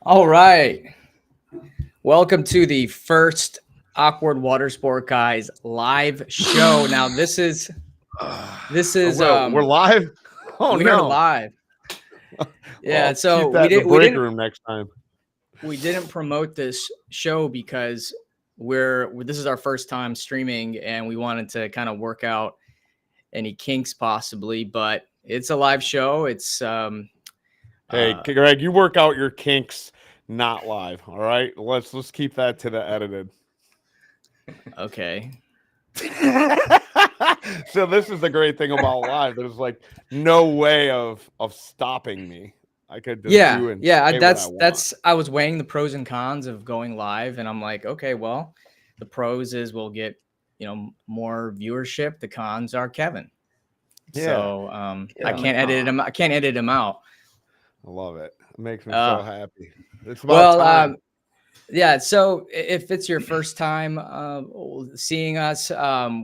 All right. Welcome to the first Awkward Water Sport Guys live show. Now We're live. Oh we are no! live. Well, Yeah, I'll so keep that in the break room next time. we didn't promote this show because this is our first time streaming and we wanted to kind of work out any kinks possibly, but it's a live show. It's Hey, Greg, you work out your kinks not live. All right, let's keep that to the edited. okay. So this is the great thing about live. There's like no way of stopping me. I could just do and say what I want. That's I was weighing the pros and cons of going live, and I'm like, okay, well, the pros is we'll get more viewership. The cons are Kevin. Yeah. So I can't edit him. I can't edit him out. I love it. It makes me so happy. It's about Well, time. yeah. So if it's your first time seeing us,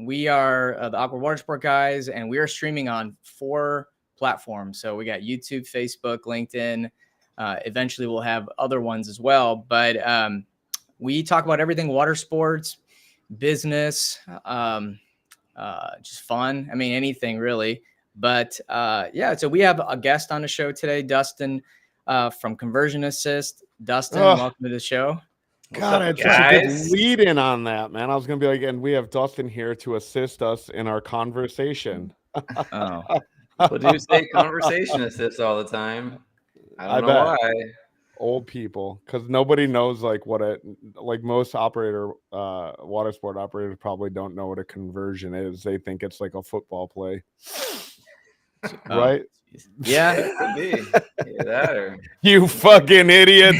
we are the Awkward Water Sport Guys, and we are streaming on 4 platforms. So we got YouTube, Facebook, LinkedIn. Eventually, we'll have other ones as well. But we talk about everything water sports, business, just fun. I mean, anything really. But yeah, so we have a guest on the show today, Dustin from Conversion Assist. Dustin, welcome to the show. God, I had such a good lead in on that, man. I was going to be like, and we have Dustin here to assist us in our conversation. Oh. People do say conversation assist all the time. I don't know why. Old people, because nobody knows like most water sport operators probably don't know what a conversion is. They think it's like a football play. Right? Yeah. It could be. Either that or... You fucking idiots.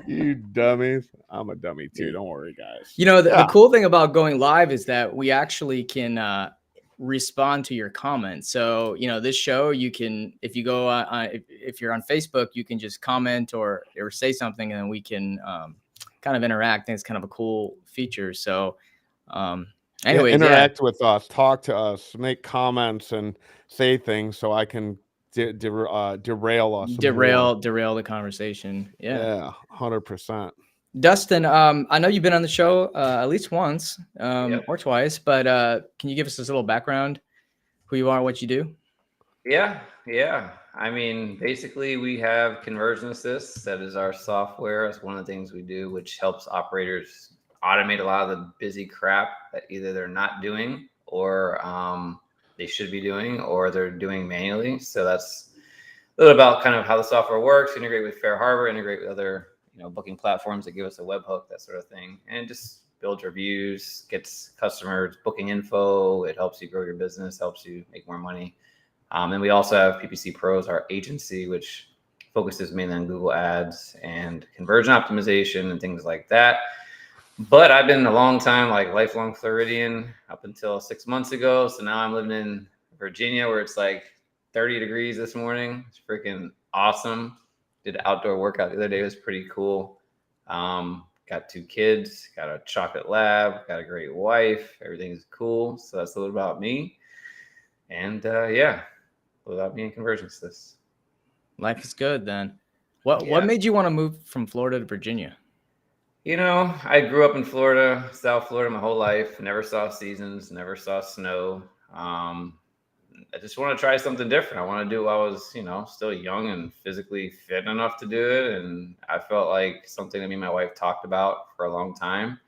You dummies. I'm a dummy too. Don't worry, guys. The cool thing about going live is that we actually can respond to your comments. So, this show, you can, if you go if you're on Facebook, you can just comment or say something, and then we can kind of interact. I think it's kind of a cool feature. So, anyways, interact with us, talk to us, make comments, and say things so I can derail us. Derail the conversation. Yeah, 100%. Dustin, I know you've been on the show at least once or twice, but can you give us this little background, who you are, what you do? Yeah. I mean, basically, we have Conversion Assist. That is our software. It's one of the things we do, which helps operators automate a lot of the busy crap that either they're not doing or they should be doing, or they're doing manually. So that's a little about kind of how the software works. Integrate with Fair Harbor, integrate with other booking platforms that give us a webhook, that sort of thing, and just builds reviews, gets customers booking info. It helps you grow your business, helps you make more money. And we also have PPC Pros, our agency, which focuses mainly on Google Ads and conversion optimization and things like that. But I've been a long time, like lifelong Floridian, up until 6 months ago. So now I'm living in Virginia, where it's like 30 degrees this morning. It's freaking awesome. Did an outdoor workout the other day. It was pretty cool. Got 2 kids, got a chocolate lab, got a great wife. Everything's cool. So that's a little about me. And a little about me and Conversion Assist. Life is good then. What made you want to move from Florida to Virginia? I grew up in Florida, South Florida, my whole life. Never saw seasons, never saw snow. I just want to try something different. I want to do it while I was, still young and physically fit enough to do it. And I felt like something that me and my wife talked about for a long time.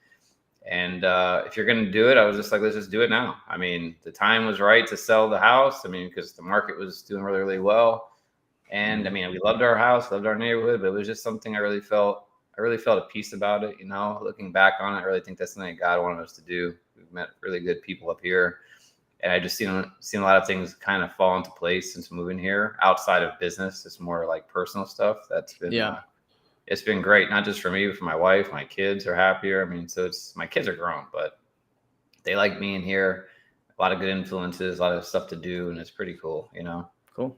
And if you're going to do it, I was just like, let's just do it now. I mean, the time was right to sell the house. I mean, because the market was doing really, really well. And I mean, we loved our house, loved our neighborhood, but it was just something I really felt a peace about it. Looking back on it, I really think that's something that God wanted us to do. We've met really good people up here. And I just seen a lot of things kind of fall into place since moving here. Outside of business, it's more like personal stuff. That's been it's been great, not just for me, but for my wife. My kids are happier. I mean, so my kids are grown, but they like being here. A lot of good influences, a lot of stuff to do, and it's pretty cool. Cool.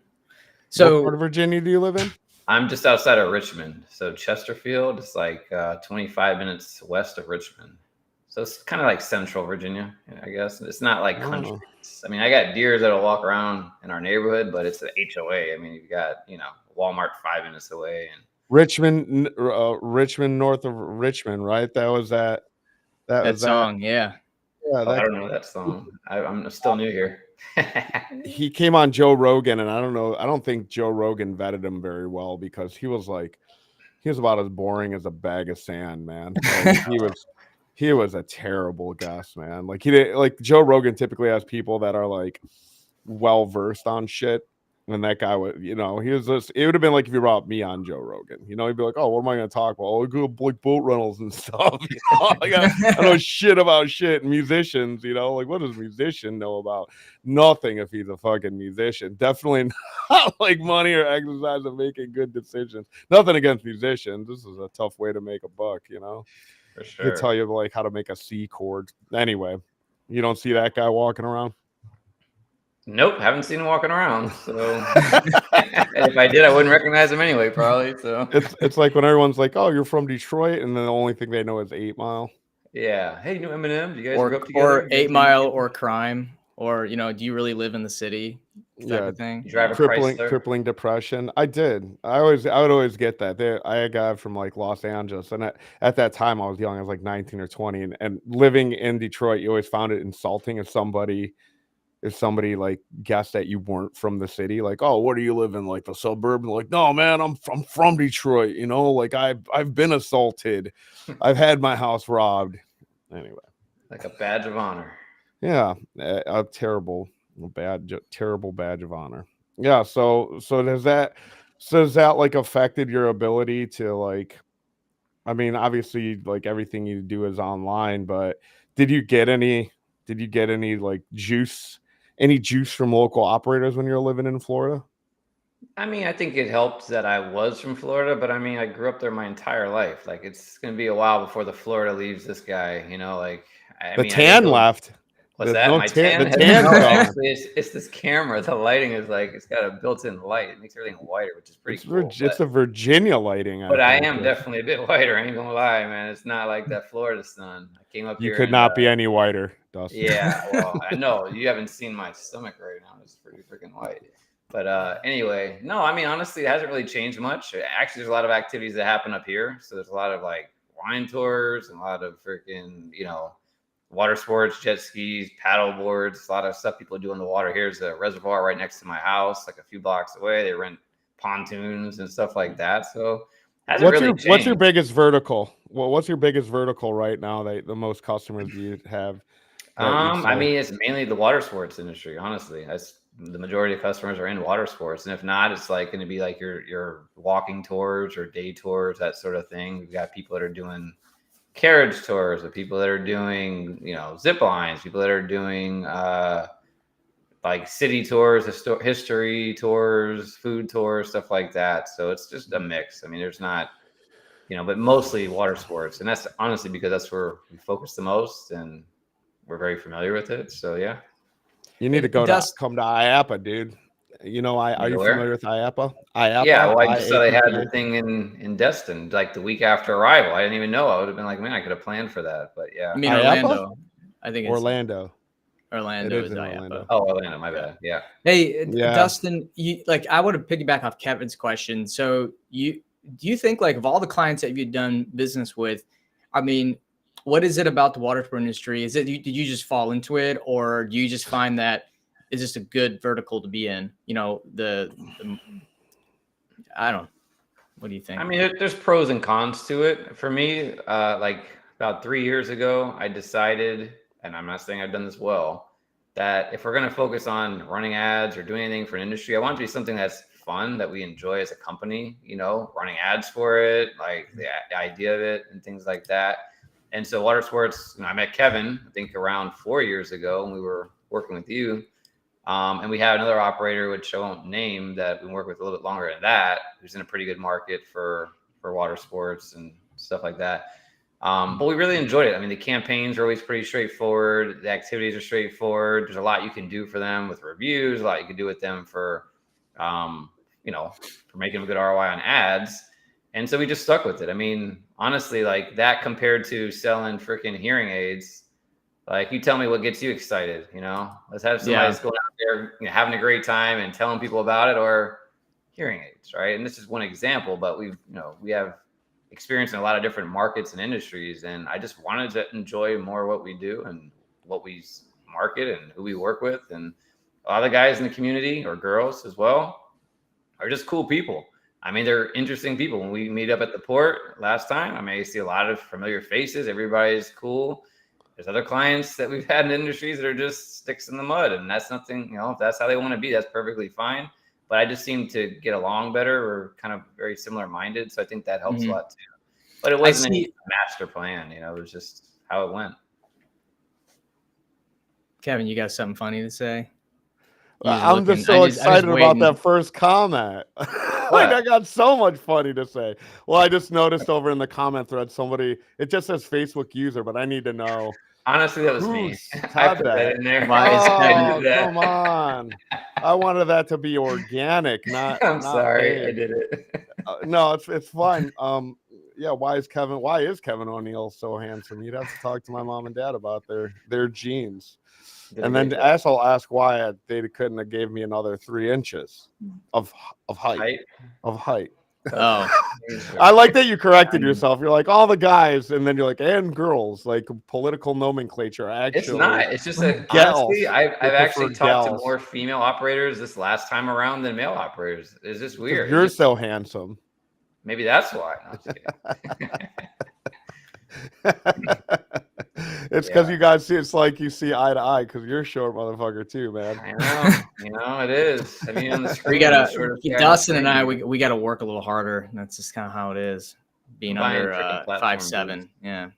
So, what part of Virginia do you live in? I'm just outside of Richmond, so Chesterfield is like 25 minutes west of Richmond. So it's kind of like Central Virginia, I guess. It's not like country. Oh. I mean, I got deers that'll walk around in our neighborhood, but it's an HOA. I mean, you've got, Walmart 5 minutes away. And Richmond, north of Richmond, right? That was that. That That was that. song, yeah. Yeah, I don't know that song. I'm still new here. He came on Joe Rogan, and I don't think Joe Rogan vetted him very well, because he was about as boring as a bag of sand, man. Like, he was a terrible guest, man. Like, he did, like, Joe Rogan typically has people that are like well versed on shit. And that guy was, he was just, it would have been like if you brought me on Joe Rogan, he'd be like, oh, what am I going to talk about? Oh, go like boat rentals and stuff. Like, I know shit about shit and musicians, like, what does a musician know about? Nothing if he's a fucking musician. Definitely not like money or exercise and making good decisions. Nothing against musicians. This is a tough way to make a buck, For He could tell you like how to make a C chord. Anyway, you don't see that guy walking around? Nope, haven't seen him walking around. So if I did, I wouldn't recognize him anyway, probably. So it's like when everyone's like, "Oh, you're from Detroit," and then the only thing they know is 8 Mile. Yeah. Hey, you know Eminem? Do you guys or, grow up together? or 8 Mile or Crime, or do you really live in the city? Type of thing. You drive a crippling depression. I did. I would always get that. I had a guy from like Los Angeles, and at that time I was young. I was like 19 or 20, and living in Detroit, you always found it insulting if somebody like guessed that you weren't from the city. Like, oh, what do you live in, like the suburb? And like, no, man, I'm from Detroit. Like I've been assaulted. I've had my house robbed. Anyway, like a badge of honor. Yeah, a terrible badge of honor. Yeah. So does that like affected your ability to like? I mean, obviously, like everything you do is online, but did you get any like juice? Any juice from local operators when you're living in Florida? I mean, I think it helped that I was from Florida, but I mean, I grew up there my entire life. Like, it's going to be a while before the Florida leaves this guy, like, tan left. What's that? My tan actually, it's this camera. The lighting is like, it's got a built-in light. It makes everything whiter, which is pretty cool. It's a Virginia lighting. But I am definitely a bit whiter. I ain't gonna lie, man. It's not like that Florida sun. I came up here. You could not be any whiter, Dustin. Yeah, well, I know. You haven't seen my stomach right now. It's pretty freaking white. But anyway, no, I mean, honestly, it hasn't really changed much. Actually, there's a lot of activities that happen up here. So there's a lot of like wine tours and a lot of freaking, water sports, jet skis, paddle boards, a lot of stuff people do in the water. Here's a reservoir right next to my house, like a few blocks away. They rent pontoons and stuff like that. So what's your biggest vertical? Well, what's your biggest vertical right now that the most customers you have? I mean, it's mainly the water sports industry, honestly. That's the majority of customers are in water sports. And if not, it's like going to be like your walking tours or day tours, that sort of thing. We've got people that are doing carriage tours, of people that are doing, zip lines, people that are doing like city tours, history tours, food tours, stuff like that. So it's just a mix. I mean, there's not, but mostly water sports. And that's honestly because that's where we focus the most and we're very familiar with it. So yeah. You need to come to IAPA, dude. Are you familiar with IAPA? Yeah, well, I just saw they had the thing in Destin, like the week after arrival. I didn't even know. I would have been like, man, I could have planned for that. But yeah. I mean, Orlando. I think it's Orlando. Orlando is IAPA. Oh, Orlando, my bad. Yeah. Hey, Dustin, I would have piggyback off Kevin's question. So do you think, like, of all the clients that you've done business with, I mean, what is it about the water sport industry? Is it, did you just fall into it, or do you just find that it's just a good vertical to be in? I don't know. What do you think? I mean, there's pros and cons to it. For me, like about 3 years ago, I decided, and I'm not saying I've done this well, that if we're going to focus on running ads or doing anything for an industry, I want it to be something that's fun, that we enjoy as a company, running ads for it, like the idea of it and things like that. And so water sports, I met Kevin, I think around 4 years ago, when we were working with you. And we have another operator, which I won't name, that we work with a little bit longer than that, who's in a pretty good market for water sports and stuff like that. But we really enjoyed it. I mean, the campaigns are always pretty straightforward. The activities are straightforward. There's a lot you can do for them with reviews, a lot you can do with them for making a good ROI on ads. And so we just stuck with it. I mean, honestly, like that compared to selling freaking hearing aids, like you tell me what gets you excited, you know? Let's have somebody that's going out there, you know, having a great time and telling people about it, or hearing aids, right? And this is one example, but we have experience in a lot of different markets and industries, and I just wanted to enjoy more what we do and what we market and who we work with. And a lot of the guys in the community, or girls as well, are just cool people. I mean, they're interesting people. When we meet up at the port last time, I mean, I see a lot of familiar faces. Everybody's cool. There's other clients that we've had in industries that are just sticks in the mud, and that's nothing, you know, if that's how they want to be, that's perfectly fine. But I just seem to get along better. We're kind of very similar minded. So I think that helps a lot too. But it wasn't a master plan, you know, it was just how it went. Kevin, you got something funny to say? I'm just so excited about that first comment. Like, I got so much funny to say. Well, I just noticed over in the comment thread, it just says Facebook user, but I need to know. Honestly, that was me. I put that in there. Come on. I wanted that to be organic, not. I'm sorry, I did it. No, it's fine. Yeah, why is Kevin O'Neill so handsome? You'd have to talk to my mom and dad about their genes. And then I'll ask why they couldn't have gave me another 3 inches of height. Oh, I like that you corrected yourself. You're like all the guys, and then you're like and girls, like political nomenclature. Actually, it's not. It's just that honestly, I've actually talked to more female operators this last time around than male operators. It's just weird. You're so handsome. Maybe that's why. It's because you guys see, it's like you see eye to eye because you're short motherfucker too, man. I know, you know it is. I mean, on the screen, Dustin and I, we got to work a little harder. That's just kind of how it is, being under 5'7". Yeah.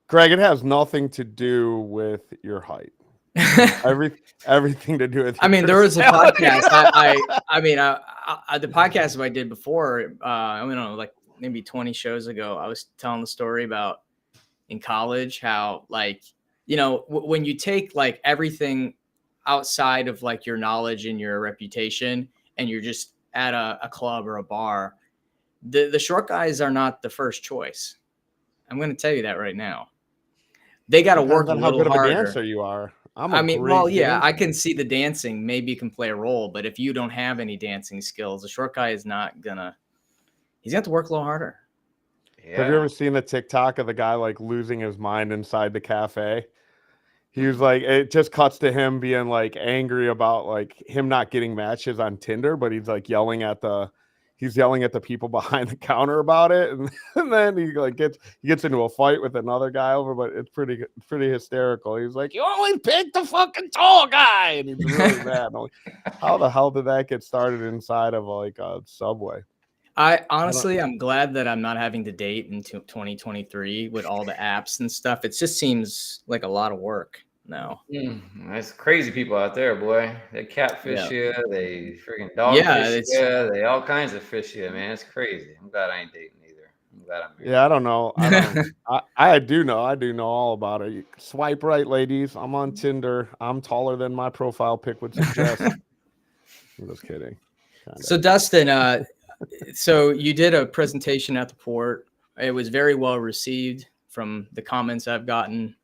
Greg, it has nothing to do with your height. Everything to do with. I mean, there was a podcast. The podcast I did before. I don't know, like maybe 20 shows ago, I was telling the story about in college how, like, you know, when you take like everything outside of like your knowledge and your reputation, and you're just at a club or a bar, the short guys are not the first choice. I'm going to tell you that right now. They got to work a little harder. How good of a dancer you are. I can see the dancing maybe can play a role, but if you don't have any dancing skills, the short guy is not gonna. He's got to work a little harder. Yeah. Have you ever seen the TikTok of the guy like losing his mind inside the cafe? He was like, it just cuts to him being like angry about like him not getting matches on Tinder, but he's like yelling at the people behind the counter about it, and then he like gets into a fight with another guy over, but it's pretty hysterical. He's like, you always pick the fucking tall guy, and he's really mad. Like, how the hell did that get started inside of like a Subway? I'm glad that I'm not having to date into 2023 with all the apps and stuff. It just seems like a lot of work now. There's crazy people out there, boy. They catfish you, they freaking dogfish you, they all kinds of fish you, man. It's crazy. I'm glad I ain't dating either. I'm glad I'm married. Yeah, I don't know. I do know. I do know all about it. Swipe right, ladies. I'm on Tinder. I'm taller than my profile pic would suggest. I'm just kidding. Kinda. So Dustin, so you did a presentation at the port. It was very well received from the comments I've gotten.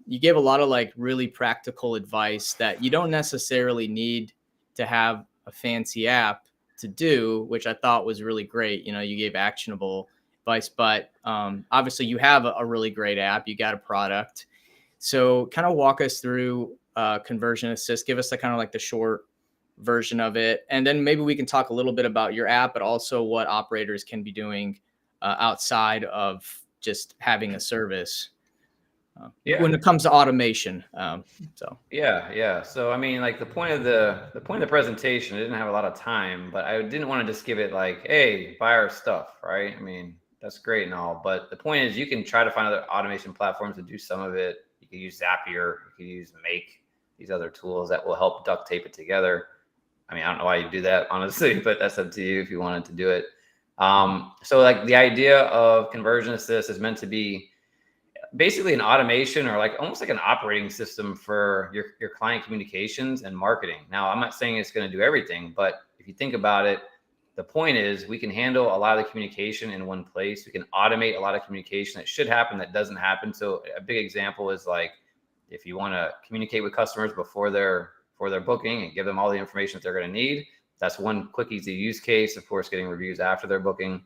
You gave a lot of like really practical advice that you don't necessarily need to have a fancy app to do, which I thought was really great. You know, you gave actionable advice, but obviously you have a really great app. You got a product. So kind of walk us through Conversion Assist. Give us the kind of like the short version of it. And then maybe we can talk a little bit about your app, but also what operators can be doing outside of just having a service. When it comes to automation. So I mean, like the point of the presentation, I didn't have a lot of time, but I didn't want to just give it like, hey, buy our stuff, right? I mean, that's great and all, but the point is you can try to find other automation platforms to do some of it. You can use Zapier, you can use Make, these other tools that will help duct tape it together. I mean, I don't know why you do that, honestly, but that's up to you if you wanted to do it. So like the idea of Conversion Assist is meant to be basically an automation or like almost like an operating system for your client communications and marketing. Now, I'm not saying it's going to do everything, but if you think about it, the point is we can handle a lot of the communication in one place. We can automate a lot of communication that should happen that doesn't happen. So a big example is like if you want to communicate with customers before their booking and give them all the information that they're going to need, that's one quick, easy use case. Of course, getting reviews after their booking,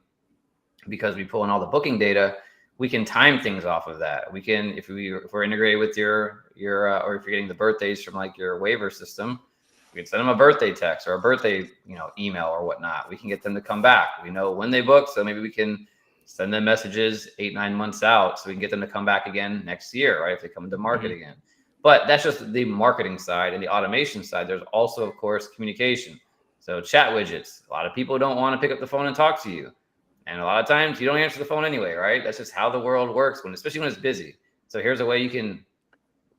because we pull in all the booking data, we can time things off of that. We can, if we're integrated with your or if you're getting the birthdays from like your waiver system, we can send them a birthday text or a birthday, email or whatnot. We can get them to come back. We know when they book, so maybe we can send them messages 8-9 months out, so we can get them to come back again next year, right? If they come into market again. But that's just the marketing side. And the automation side, there's also, of course, communication. So chat widgets. A lot of people don't want to pick up the phone and talk to you. And a lot of times you don't answer the phone anyway, right? That's just how the world works, especially when it's busy. So here's a way you can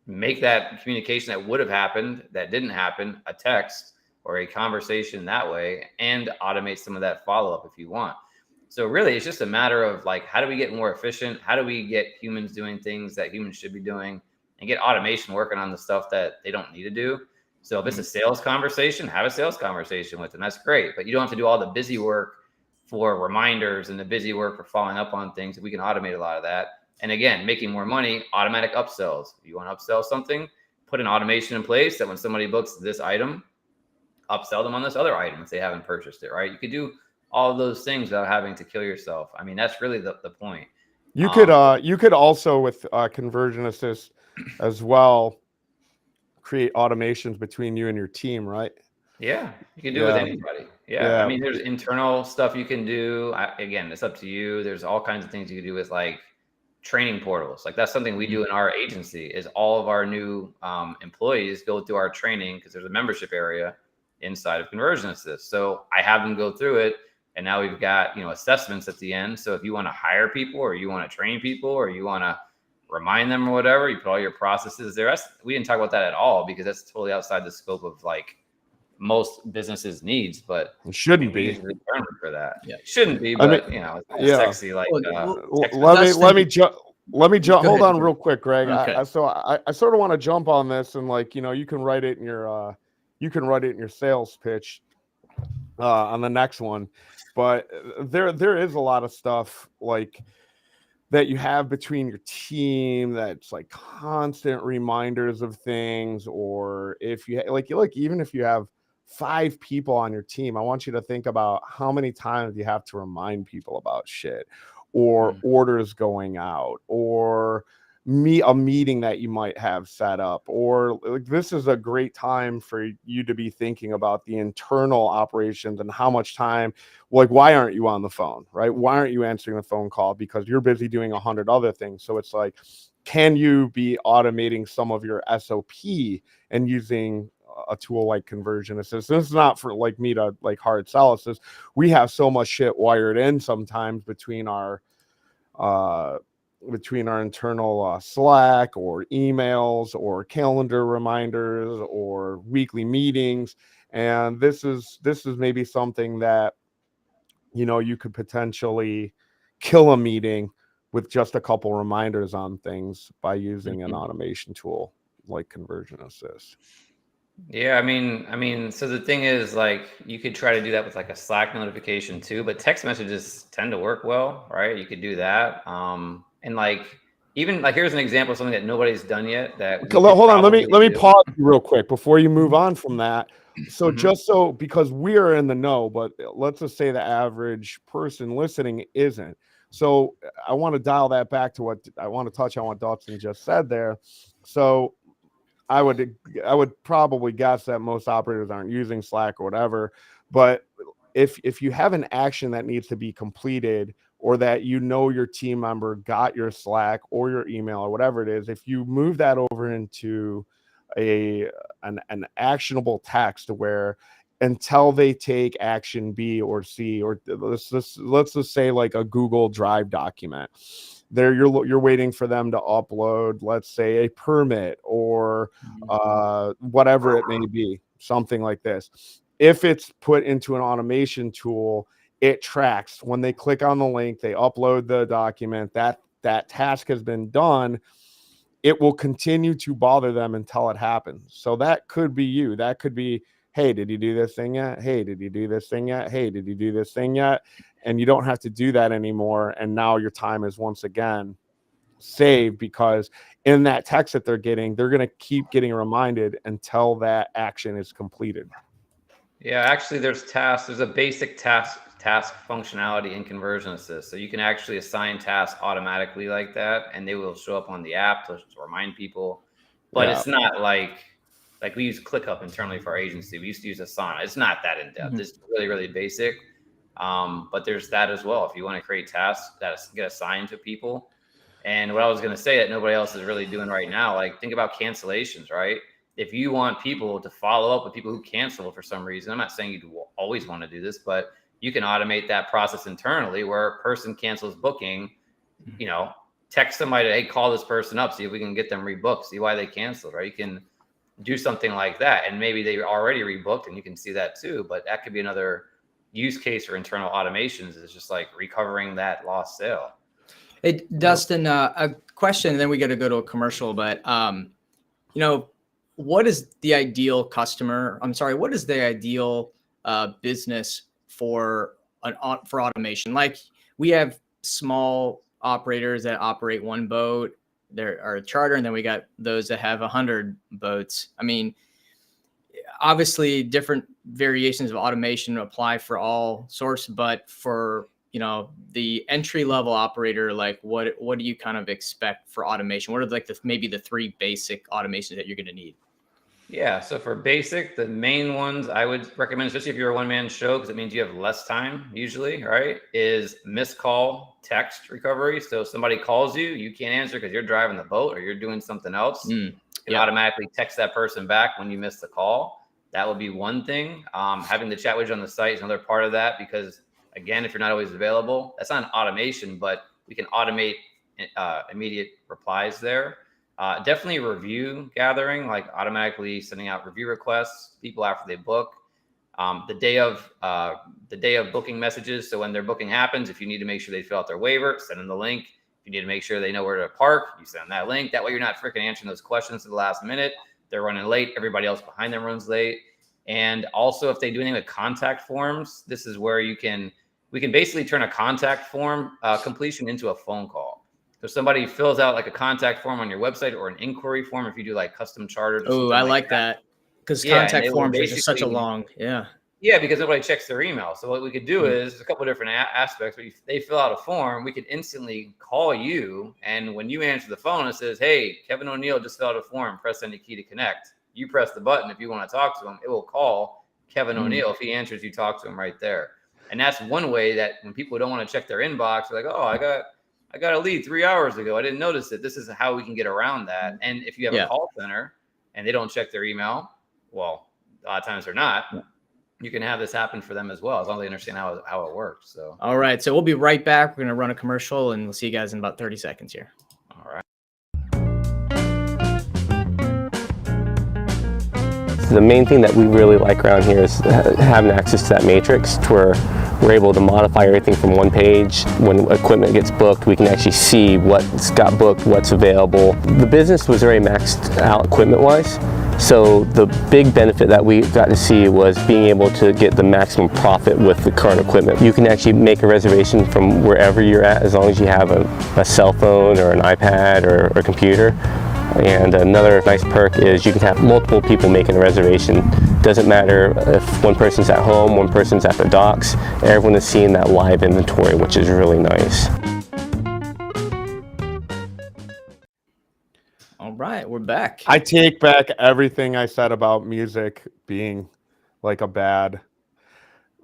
make that communication that would have happened, that didn't happen, a text or a conversation that way, and automate some of that follow-up if you want. So really, it's just a matter of like, how do we get more efficient? How do we get humans doing things that humans should be doing, and get automation working on the stuff that they don't need to do? So if it's a sales conversation, have a sales conversation with them. That's great. But you don't have to do all the busy work for reminders and the busy work for following up on things. We can automate a lot of that. And again, making more money, automatic upsells. If you want to upsell something, put an automation in place that when somebody books this item, upsell them on this other item if they haven't purchased it, right? You could do all of those things without having to kill yourself. I mean, that's really the point. You could also with Conversion Assist as well create automations between you and your team, right? Yeah, you can do it with anybody. Yeah, I mean, there's internal stuff you can do. Again, it's up to you. There's all kinds of things you can do with like training portals. Like that's something we do in our agency. Is all of our new employees go through our training because there's a membership area inside of Conversion Assist. So I have them go through it, and now we've got assessments at the end. So if you want to hire people, or you want to train people, or you want to remind them or whatever, you put all your processes there. We didn't talk about that at all because that's totally outside the scope of like most businesses needs, but it shouldn't be for that. Yeah, it shouldn't be, but it's sexy. Like, let me jump. Hold on real quick, Greg. Okay. I sort of want to jump on this, and like, you can write it in your sales pitch on the next one, but there is a lot of stuff like that you have between your team that's like constant reminders of things, or if you like even if you have 5 people on your team, I want you to think about how many times you have to remind people about shit, or orders going out, or a meeting that you might have set up, or like, this is a great time for you to be thinking about the internal operations and how much time, like, why aren't you on the phone, right? Why aren't you answering the phone call? Because you're busy doing 100 other things. So it's like, can you be automating some of your SOP and using a tool like Conversion Assist? This is not for like me to like hard sell us. We have so much shit wired in sometimes between our internal Slack or emails or calendar reminders or weekly meetings, and this is maybe something that you could potentially kill a meeting with just a couple reminders on things by using an automation tool like Conversion Assist. Yeah, I mean, so the thing is, like, you could try to do that with like a Slack notification too, but text messages tend to work well, right? You could do that. And like, even like, here's an example of something that nobody's done yet. Hold on, let me pause you real quick before you move on from that. So because we are in the know, but let's just say the average person listening isn't. So I want to dial that back to what I want to touch on what Dawson just said there. So I would probably guess that most operators aren't using Slack or whatever, but if you have an action that needs to be completed, or that your team member got your Slack or your email or whatever it is, if you move that over into an actionable text where until they take action B or C, or let's just say like a Google Drive document, there you're waiting for them to upload, let's say, a permit or whatever it may be, something like this. If it's put into an automation tool, it tracks when they click on the link, they upload the document, that task has been done. It will continue to bother them until it happens. So that could be you. That could be, hey, did you do this thing yet? Hey, did you do this thing yet? Hey, did you do this thing yet? And you don't have to do that anymore. And now your time is once again saved, because in that text that they're going to keep getting reminded until that action is completed. Yeah, actually there's tasks. There's a basic task functionality in Conversion Assist. So you can actually assign tasks automatically like that, and they will show up on the app to remind people. But it's not like we use ClickUp internally for our agency. We used to use Asana. It's not that in depth. It's really, really basic. But there's that as well. If you want to create tasks that get assigned to people. And what I was going to say that nobody else is really doing right now, like think about cancellations, right? If you want people to follow up with people who cancel for some reason, I'm not saying you always want to do this, but you can automate that process internally where a person cancels booking, text somebody, hey, call this person up, see if we can get them rebooked, see why they canceled, right? You can do something like that. And maybe they already rebooked and you can see that too, but that could be another use case for internal automations, is just like recovering that lost sale. Hey, Dustin, a question, and then we got to go to a commercial, but, what is the ideal customer? I'm sorry, what is the ideal business for automation? Like we have small operators that operate one boat, there are a charter, and then we got those that have 100 boats. I mean, obviously different variations of automation apply for all sorts, but for the entry level operator, like what do you kind of expect for automation? What are like maybe the 3 basic automations that you're going to need? Yeah, so for basic, the main ones I would recommend, especially if you're a one-man show, because it means you have less time usually, right, is missed call text recovery. So if somebody calls you, you can't answer because you're driving the boat or you're doing something else. You can automatically text that person back when you miss the call. That would be one thing. Having the chat widget on the site is another part of that, because again, if you're not always available, that's not an automation, but we can automate immediate replies there. Definitely review gathering, like automatically sending out review requests, people after they book. The day of booking messages. So when their booking happens, if you need to make sure they fill out their waiver, send them the link. If you need to make sure they know where to park, you send them that link. That way you're not freaking answering those questions to the last minute. They're running late. Everybody else behind them runs late. And also if they do anything with contact forms, this is where we can basically turn a contact form completion into a phone call. So somebody fills out like a contact form on your website or an inquiry form if you do like custom charters. Oh, I like that. Because contact forms are just such a long, Yeah, because nobody checks their email. So what we could do is a couple of different aspects. But if they fill out a form, we could instantly call you. And when you answer the phone, it says, hey, Kevin O'Neill just filled out a form. Press any key to connect. You press the button. If you want to talk to him, it will call Kevin O'Neill. If he answers, you talk to him right there. And that's one way that when people don't want to check their inbox, they're like, oh, I got a lead 3 hours ago. I didn't notice it. This is how we can get around that. And if you have a call center and they don't check their email, well, a lot of times they're not. You can have this happen for them as well, as long as they understand how it works. So, all right. So we'll be right back. We're going to run a commercial and we'll see you guys in about 30 seconds here. All right. The main thing that we really like around here is having access to that matrix, to where we're able to modify everything from one page. When equipment gets booked, we can actually see what's got booked, what's available. The business was very maxed out equipment-wise, so the big benefit that we got to see was being able to get the maximum profit with the current equipment. You can actually make a reservation from wherever you're at, as long as you have a cell phone or an iPad or a computer. And another nice perk is you can have multiple people making a reservation. Doesn't matter if one person's at home, one person's at the docks. Everyone is seeing that live inventory, which is really nice. All right, we're back. I take back everything I said about music being like a bad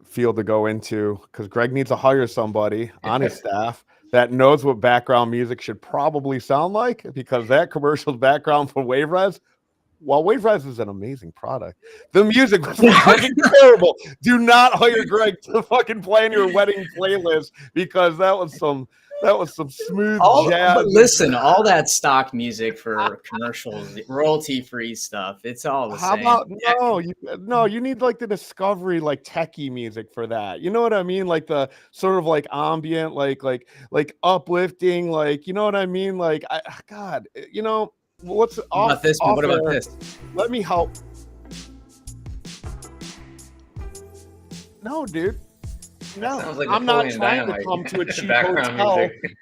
field to go into, because Greg needs to hire somebody on his staff that knows what background music should probably sound like, because that commercial's background for WaveRes, while WaveRes is an amazing product, the music was fucking terrible. Do not hire Greg to fucking play in your wedding playlist, because that was some smooth jazz. But listen, all that stock music for commercials, royalty-free stuff, it's all the same. How about you need like the Discovery, like techie music for that. You know what I mean? Like the sort of like ambient, like uplifting, like, you know what I mean? Like, God, you know what's off? What about this? Off What about air, this? Let me help. No, dude. No, sounds like I'm not Napoleon trying to Dynamite. come to a cheap Background hotel music.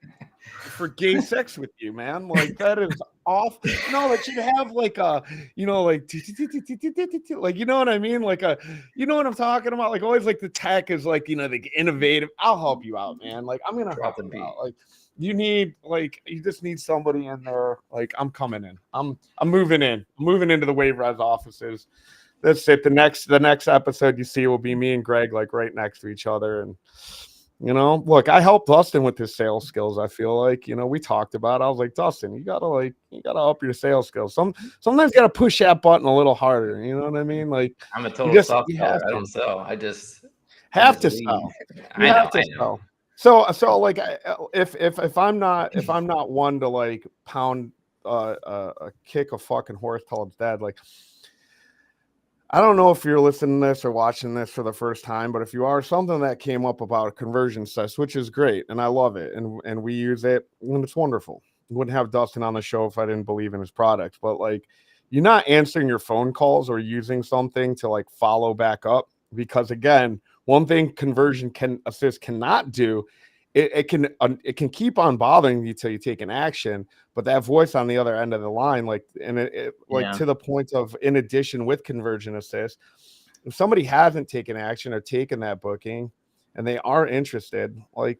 for gay sex with you, man. Like that is off. No, that should have like a, like you know what I mean? Like a, you know what I'm talking about? Like always, like the tech is like the innovative. I'll help you out, man. Like I'm gonna Drop help the you out. beat. Like you just need somebody in there. Like I'm coming in. I'm moving in. I'm moving into the Wave Res offices. That's it. The next episode you see will be me and Greg like right next to each other. And look, I helped Dustin with his sales skills. I feel like, we talked about it. I was like, Dustin, you gotta up your sales skills. Sometimes you gotta push that button a little harder. You know what I mean? Like I'm a total soft you seller. have I to. don't sell. I just to lead. sell. I know. So like if I'm not one to like pound kick a fucking horse till it's dead, like I don't know if you're listening to this or watching this for the first time, but if you are, something that came up about a conversion test, which is great, and I love it, and we use it, and it's wonderful. Wouldn't have Dustin on the show if I didn't believe in his products, but like you're not answering your phone calls or using something to like follow back up, because again, one thing conversion assist cannot do, it can keep on bothering you till you take an action, but that voice on the other end of the line, like, and to the point of, in addition with conversion assist, if somebody hasn't taken action or taken that booking and they are interested, like,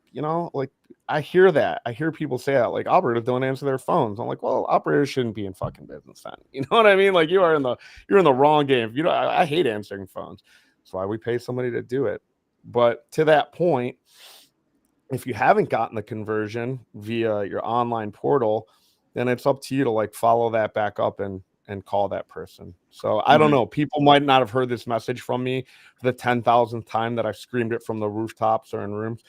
like I hear people say that, like, operators don't answer their phones. I'm like, well, operators shouldn't be in fucking business then. You know what I mean? Like you're in the wrong game. I hate answering phones. That's why we pay somebody to do it. But to that point, if you haven't gotten the conversion via your online portal, then it's up to you to like follow that back up and call that person. So I don't know. People might not have heard this message from me for the 10,000th time that I've screamed it from the rooftops or in rooms.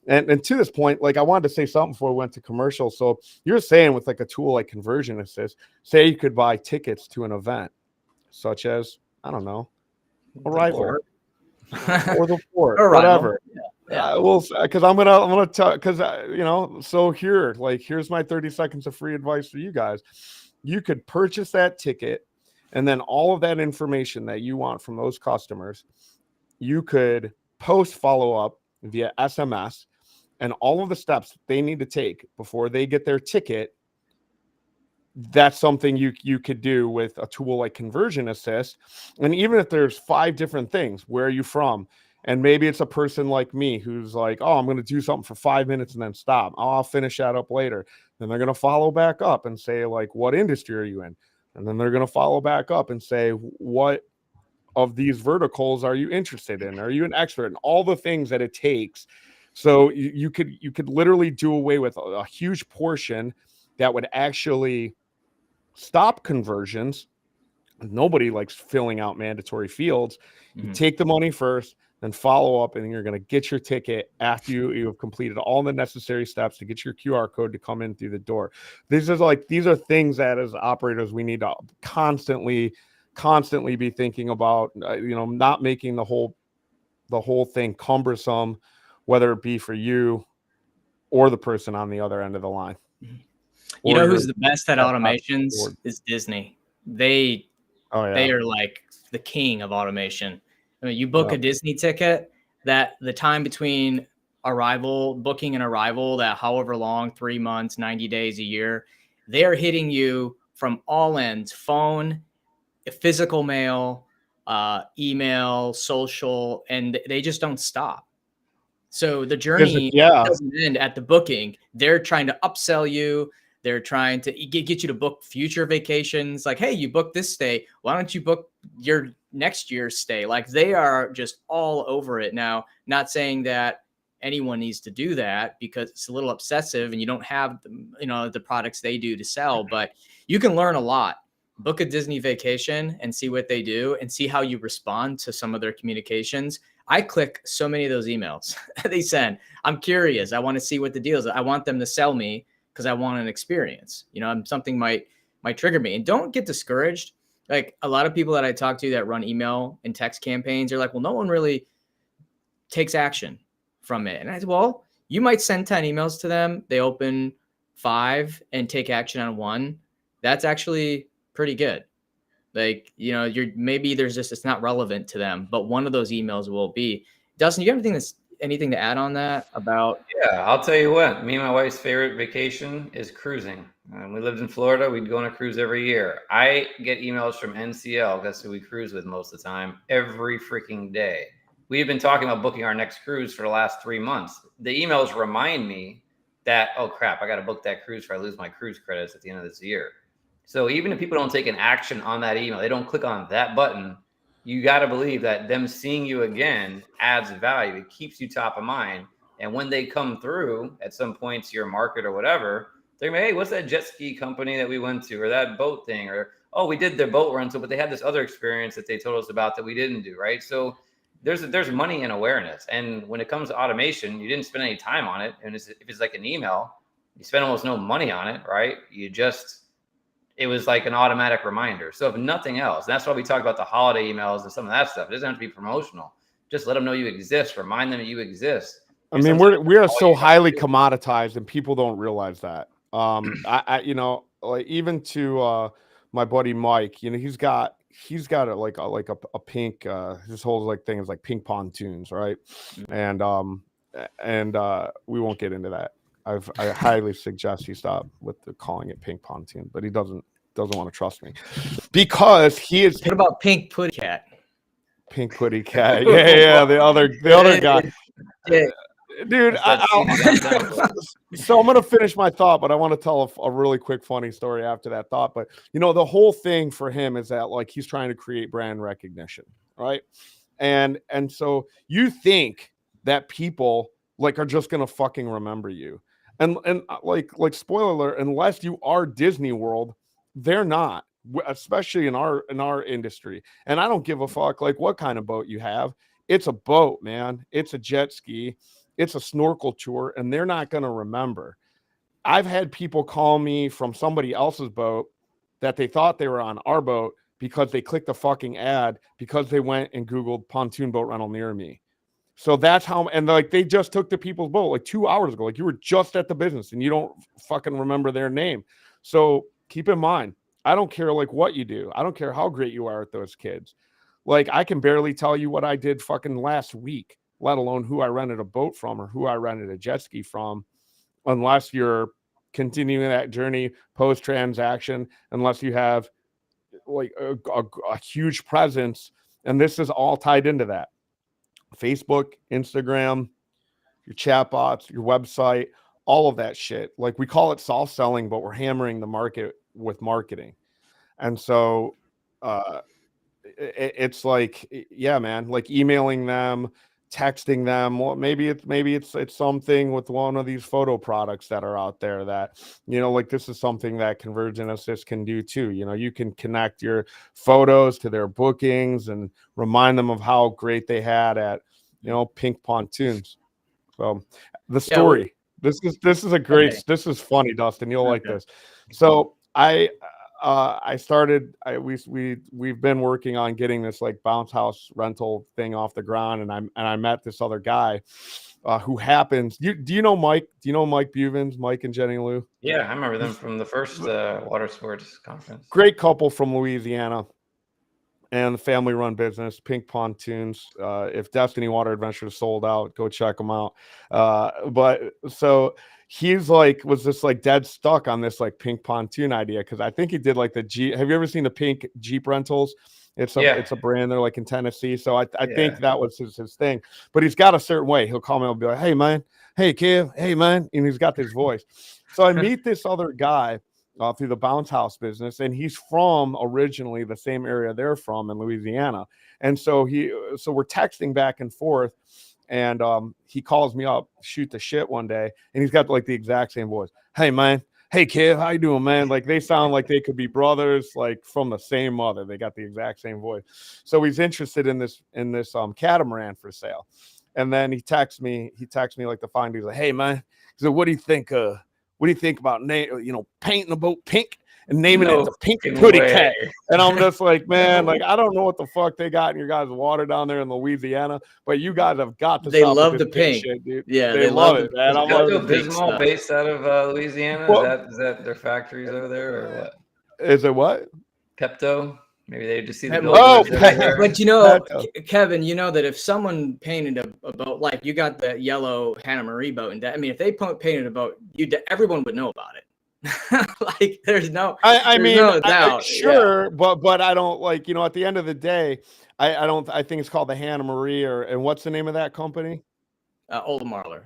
And to this point, like I wanted to say something before we went to commercial. So you're saying with like a tool like Conversion Assist, say you could buy tickets to an event, such as, I don't know, Arrival or the Fort, whatever. Yeah. Well, because I'm gonna tell, because so here's my 30 seconds of free advice for you guys. You could purchase that ticket, and then all of that information that you want from those customers, you could post follow up via SMS, and all of the steps they need to take before they get their ticket. That's something you could do with a tool like Conversion Assist. And even if there's 5 different things, where are you from? And maybe it's a person like me who's like, oh, I'm going to do something for 5 minutes and then stop. Oh, I'll finish that up later. Then they're going to follow back up and say, like, what industry are you in? And then they're going to follow back up and say, what of these verticals are you interested in? Are you an expert in all the things that it takes? So you could literally do away with a huge portion that would actually stop conversions. Nobody likes filling out mandatory fields. You take the money first, then follow up, and you're going to get your ticket after you have completed all the necessary steps to get your QR code to come in through the door. These are things that as operators we need to constantly be thinking about. Not making the whole thing cumbersome, whether it be for you or the person on the other end of the line. You know who's the best at automations is Disney. They are like the king of automation. I mean, you book a Disney ticket, that the time between booking and arrival, that however long, 3 months, 90 days, a year, they're hitting you from all ends: phone, physical mail, email, social, and they just don't stop. So the journey doesn't end at the booking. They're trying to upsell you. They're trying to get you to book future vacations. Like, hey, you booked this stay. Why don't you book your next year's stay? Like, they are just all over it now. Not saying that anyone needs to do that, because it's a little obsessive and you don't have the products they do to sell, but you can learn a lot. Book a Disney vacation and see what they do and see how you respond to some of their communications. I click so many of those emails they send. I'm curious. I want to see what the deal is. I want them to sell me because I want an experience. Something might trigger me. And don't get discouraged. Like, a lot of people that I talk to that run email and text campaigns are like, well, no one really takes action from it. And I said, well, you might send 10 emails to them. They open 5 and take action on 1. That's actually pretty good. Like, it's not relevant to them, but one of those emails will be. Dustin, you have anything to add on that about? Yeah, I'll tell you what. Me and my wife's favorite vacation is cruising. We lived in Florida. We'd go on a cruise every year. I get emails from NCL, that's who we cruise with most of the time, every freaking day. We've been talking about booking our next cruise for the last 3 months. The emails remind me that, oh crap, I got to book that cruise or I lose my cruise credits at the end of this year. So even if people don't take an action on that email, they don't click on that button, you got to believe that them seeing you again adds value. It keeps you top of mind. And when they come through at some point to your market or whatever, they're like, hey, what's that jet ski company that we went to, or that boat thing, or, oh, we did their boat rental, but they had this other experience that they told us about that we didn't do, right? So there's money in awareness. And when it comes to automation, you didn't spend any time on it. And if it's like an email, you spend almost no money on it, right? It was like an automatic reminder. So if nothing else, that's why we talk about the holiday emails and some of that stuff. It doesn't have to be promotional. Just let them know you exist. Remind them that you exist. I mean, we are so highly commoditized, and people don't realize that. I you know, like even to my buddy Mike, you know, he's got a pink his whole like thing is like pink pontoons, right? And we won't get into that. I highly suggest he stop with calling it pink pontoon, but he doesn't want to trust me because he is. What about Pink Putty Cat? Pink Putty Cat, yeah, the other guy. Yeah. Dude, so I'm gonna finish my thought, but I want to tell a really quick funny story after that thought. But you know, the whole thing for him is that like he's trying to create brand recognition, right? And so you think that people like are just gonna fucking remember you, and like spoiler alert, unless you are Disney World, they're not, especially in our industry. And I don't give a fuck like what kind of boat you have. It's a boat, man. It's a jet ski. It's a snorkel tour, and they're not going to remember. I've had people call me from somebody else's boat that they thought they were on our boat because they clicked a fucking ad because they went and Googled pontoon boat rental near me. So that's how, and like they just took the people's boat like 2 hours ago. Like you were just at the business and you don't fucking remember their name. So keep in mind, I don't care like what you do. I don't care how great you are at those kids. Like I can barely tell you what I did fucking last week, let alone who I rented a boat from or who I rented a jet ski from, unless you're continuing that journey post-transaction, unless you have like a huge presence. And this is all tied into that. Facebook, Instagram, your chatbots, your website, all of that shit. Like we call it soft selling, but we're hammering the market with marketing. And so it's like, yeah, man, like emailing them, texting them. Well, maybe it's something with one of these photo products that are out there that, you know, like this is something that Conversion Assist can do too. You know, you can connect your photos to their bookings and remind them of how great they had at, you know, pink pontoons. So the story, this is a great, okay. This is funny, Dustin. You'll like this. So we've been working on getting this like bounce house rental thing off the ground, and I met this other guy who happens. Do you know Mike? Do you know Mike Buvens, Mike and Jenny Lou? Yeah, I remember them from the first water sports conference. Great couple from Louisiana, and the family-run business, Pink Pontoons. If Destiny Water Adventures sold out, go check them out. But so he's like, was just like dead stuck on this like pink pontoon idea. Cause I think he did like the Jeep. Have you ever seen the pink Jeep rentals? It's a brand. They're like in Tennessee. So I think that was his thing, but he's got a certain way. He'll call me and be like, hey man, hey Kev, hey man. And he's got this voice. So I meet this other guy through the bounce house business. And he's from originally the same area they're from in Louisiana. And so we're texting back and forth. And he calls me up, shoot the shit one day, and he's got like the exact same voice. Hey man, hey kid, how you doing, man? Like they sound like they could be brothers, like from the same mother. They got the exact same voice. So he's interested in this catamaran for sale. And then he texts me like the fine dude. He's like, hey man, he said, what do you think? What do you think about painting the boat pink and naming it the Pink Putty Cat? And I'm just like, man, like I don't know what the fuck they got in your guys' water down there in Louisiana, but you guys have got to. They love the pink shit, dude. Yeah, they love it, man. Is Pepto-Bismol based out of Louisiana? Is that their factories over there or what? Is it what? Pepto Maybe they just see the Hey, billboards but- everywhere. But you know, That's Kevin, you know that if someone painted a boat, like you got the yellow Hannah Marie boat, and I mean, if they painted a boat, everyone would know about it. Like, there's no doubt. sure, but I don't like, you know, at the end of the day, I think it's called the Hannah Marie, and what's the name of that company? Old Marler.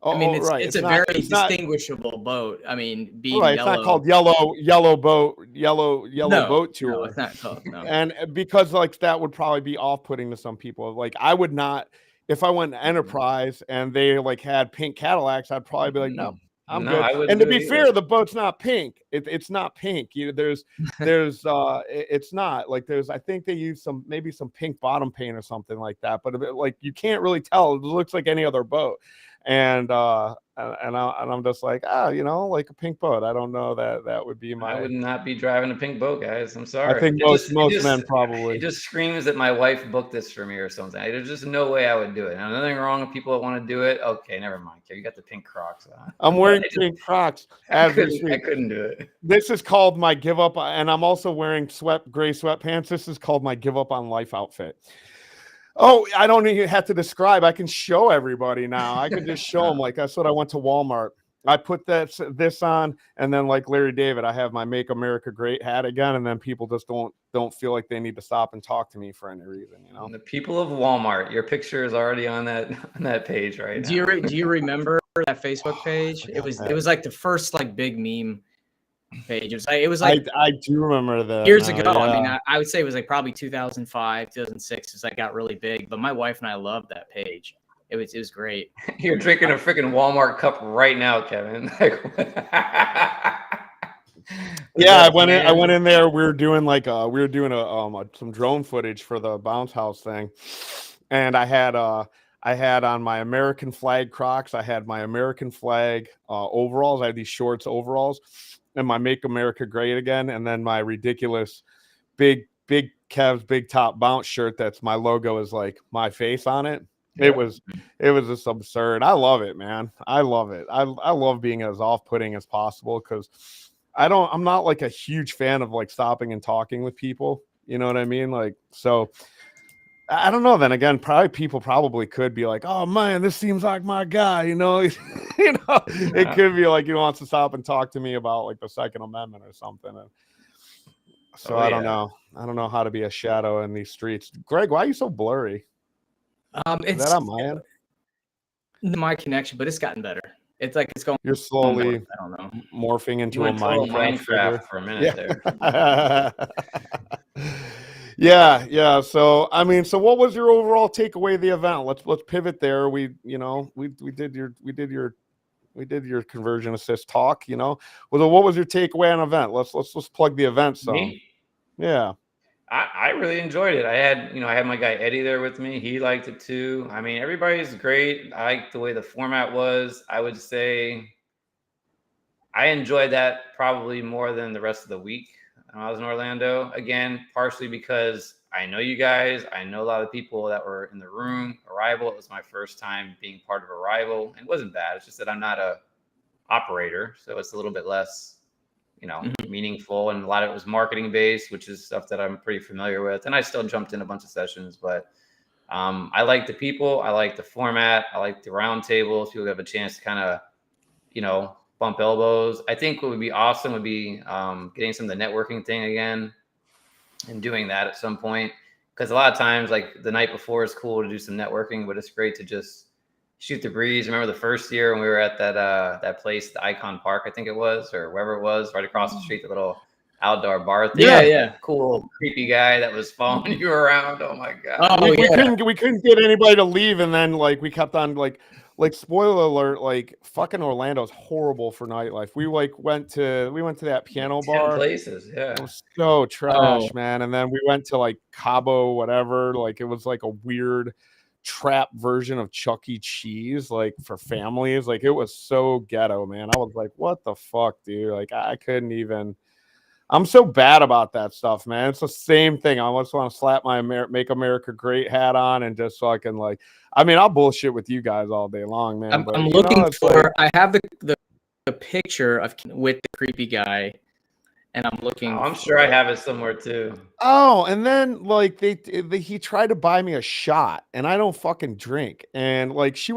Oh, I mean, right. it's a not, very it's not, distinguishable boat. I mean, being right. yellow. It's not called yellow boat No, tour. it's not called. No. And because like that would probably be off-putting to some people. Like I would not, if I went to Enterprise and they like had pink Cadillacs, I'd probably be like, no, I'm good. I wouldn't And to do it be either. fair, the boat's not pink. It's not pink. It's not like I think they use maybe some pink bottom paint or something like that. But like you can't really tell. It looks like any other boat. And I'm just like, you know, like a pink boat. I don't know that would be my. I would not be driving a pink boat, guys. I'm sorry. I think most men probably. It just screams that my wife booked this for me or something. There's just no way I would do it. Now, nothing wrong with people that want to do it. Okay, never mind. You got the pink Crocs on. I'm wearing pink Crocs. I couldn't do it. This is called my give up, and I'm also wearing gray sweatpants. This is called my give up on life outfit. Oh, I don't even have to describe. I can show everybody now. I can just show them. Like that's what I went to Walmart. I put this on, and then like Larry David, I have my "Make America Great" hat again, and then people just don't feel like they need to stop and talk to me for any reason, you know. And the people of Walmart, your picture is already on that page right now. Do you remember that Facebook page? It was like the first like big meme page. It was like I do remember that years ago. Yeah. I mean, I would say it was like probably 2005, 2006 as I got really big. But my wife and I loved that page. It was great. You're drinking a freaking Walmart cup right now, Kevin. Yeah, I went in there. We were doing some drone footage for the bounce house thing, and I had on my American flag Crocs. I had my American flag overalls. I had these shorts overalls, and my Make America Great Again, and then my ridiculous big Kev's big top bounce shirt. That's my logo is like my face on it. It was just absurd. I love it, man. I love it. I love being as off-putting as possible because I'm not like a huge fan of like stopping and talking with people. You know what I mean? Like, so I don't know. Then again, people probably could be like, oh man, this seems like my guy, you know, it could be like he wants to stop and talk to me about like the Second Amendment or something. And so I don't know. I don't know how to be a shadow in these streets. Greg, why are you so blurry? Is that on my end? My connection, but it's gotten better. It's like it's going. You're slowly, I don't know, morphing into a Minecraft for a minute there. Yeah. So I mean, so what was your overall takeaway of the event? Let's pivot there. We did your conversion assist talk. You know, what was your takeaway on event? Let's plug the event. So Me? Yeah. I really enjoyed it. I had my guy Eddie there with me. He liked it too. I mean, everybody's great. I liked the way the format was. I would say I enjoyed that probably more than the rest of the week when I was in Orlando. Again, partially because I know you guys. I know a lot of people that were in the room. Arrival, it was my first time being part of Arrival. It wasn't bad. It's just that I'm not a operator, so it's a little bit less meaningful, and a lot of it was marketing based, which is stuff that I'm pretty familiar with. And I still jumped in a bunch of sessions, but I like the people, I like the format, I like the round tables. People have a chance to kind of, bump elbows. I think what would be awesome would be getting some of the networking thing again and doing that at some point. Because a lot of times, like the night before is cool to do some networking, but it's great to just shoot the breeze. Remember the first year when we were at that place, the Icon Park, I think it was, or wherever it was, right across the street, the little outdoor bar thing. Yeah. Cool, creepy guy that was following you around. Oh my god. Oh, We couldn't get anybody to leave, and then like we kept on like spoiler alert, like fucking Orlando's horrible for nightlife. We went to that piano 10 bar. places, yeah. It was so trash, man. And then we went to like Cabo, whatever. Like it was like a weird trap version of Chuck E. Cheese, like for families. Like it was so ghetto, man. I was like, what the fuck, dude? Like I couldn't even. I'm so bad about that stuff, man. It's the same thing. I just want to slap my Make America Great hat on and just so I can I'll bullshit with you guys all day long, man. I'm looking for. I have the picture with the creepy guy, and I'm looking. I'm sure I have it somewhere too. Oh, and then like he tried to buy me a shot, and I don't fucking drink. And like she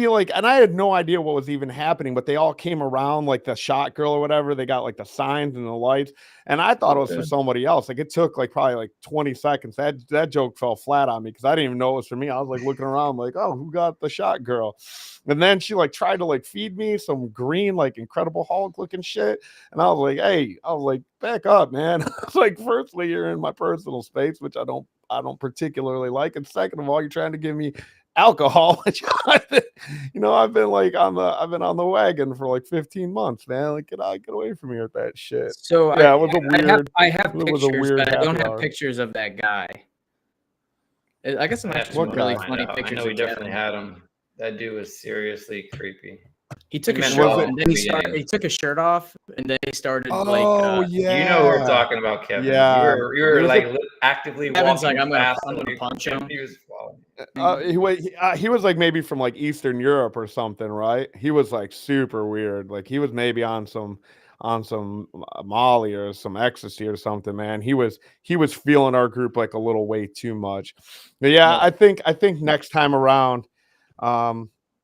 and I had no idea what was even happening, but they all came around like the shot girl or whatever. They got like the signs and the lights, and I thought it was for somebody else. Like it took like probably like 20 seconds. That joke fell flat on me because I didn't even know it was for me. I was like looking around like, oh, who got the shot girl? And then she like tried to like feed me some green like Incredible Hulk looking shit, and I was like, hey, back up, man. Like, firstly, you're in my personal space, which I don't particularly like, and second of all, you're trying to give me alcohol, which I've been on the wagon for like 15 months, man. Like, get away from me with that shit. So yeah, it was a weird. I have it pictures, was a weird but I don't have hour. pictures of that guy. I guess I'm actually some really funny pictures. I know we of definitely Kevin. had him. That dude was seriously creepy. He took He his meant shirt well off, and then in the he took his shirt off, and then he started yeah. You know who we're talking about, Kevin. Yeah. You were like actively Kevin's walking like, I'm fast. gonna punch him. He was falling. He was like maybe from like Eastern Europe or something, right? He was like super weird. Like he was maybe on some Molly or some ecstasy or something, man. He was feeling our group like a little way too much. But yeah, no. I think next time around,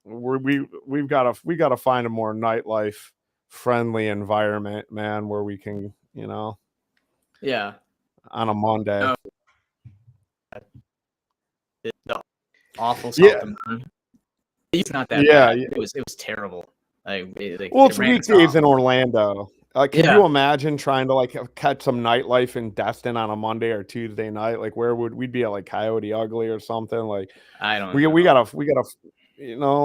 we've got to find a more nightlife friendly environment, man, where we can, yeah, on a Monday. The awful yeah. It's not that bad. It was terrible. It's weekdays in Orlando. Can you imagine trying to like catch some nightlife in Destin on a Monday or Tuesday night? Like where would we be at, like Coyote Ugly or something? Like I don't know. We gotta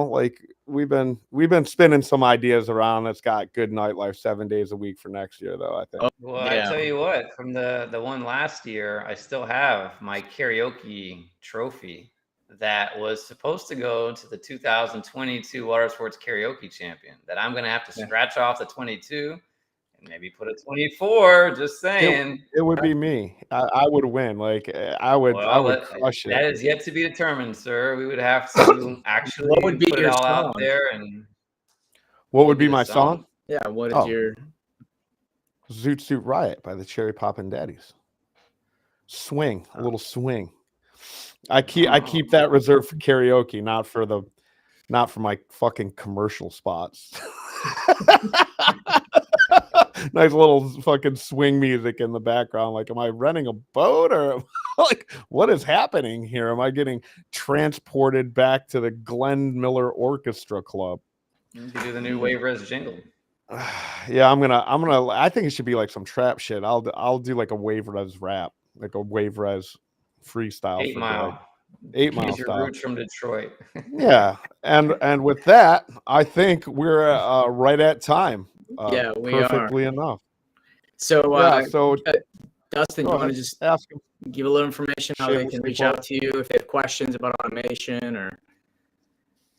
like we've been spinning some ideas around that's got good nightlife 7 days a week for next year though, I think. Well, I tell you what, from the one last year, I still have my karaoke trophy that was supposed to go to the 2022 Water Sports Karaoke Champion that I'm going to have to scratch off the 22 and maybe put a 24, just saying. It would be me. I would win. Like I would crush it. That is yet to be determined, sir. We would have to actually put it all out there. And what would be my song? Yeah, what is your Zoot Suit Riot by the Cherry Poppin' Daddies. Swing, a little swing. I keep that reserved for karaoke, not for my fucking commercial spots. Nice little fucking swing music in the background. Like, am I renting a boat or like what is happening here? Am I getting transported back to the Glenn Miller Orchestra Club? You can do the new Wave Res jingle. Yeah, I think it should be like some trap shit. I'll do like a Wave Res rap, like a Wave Res freestyle. 8 Mile. 8 Mile your style. Roots from Detroit. Yeah, and with that, I think we're right at time. Yeah, we perfectly are. Enough. So, Dustin, you want to just ask him, give a little information how they can reach out to you if they have questions about automation or?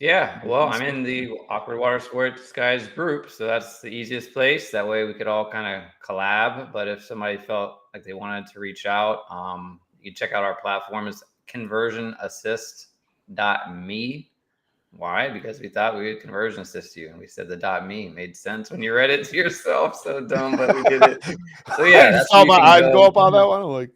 Yeah, well, I'm in the Awkward Water Sports Guys group, so that's the easiest place. That way we could all kind of collab. But if somebody felt like they wanted to reach out, you can check out our platform. It's conversionassist.me. Why? Because we thought we would conversion assist you, and we said the .me made sense when you read it to yourself. So dumb, but we did it. So yeah, that's I'd go up on that one. I'm like,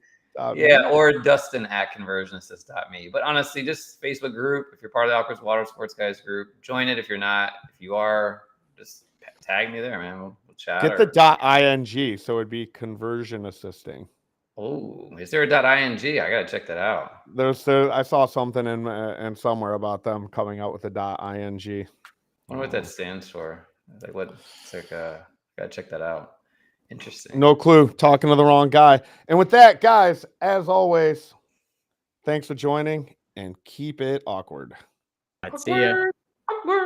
or Dustin at conversionassist.me. But honestly, just Facebook group. If you're part of the Awkward Water Sports Guys group, join it. If you're not, if you are, just tag me there, man. We'll chat. Get the .ing, so it'd be conversion assisting. Oh, is there a .ing? I gotta check that out. I saw something in somewhere about them coming out with a .ing. I wonder what that stands for. Like what? It's like gotta check that out. Interesting. No clue. Talking to the wrong guy. And with that, guys, as always, thanks for joining and keep it awkward. See ya. Awkward.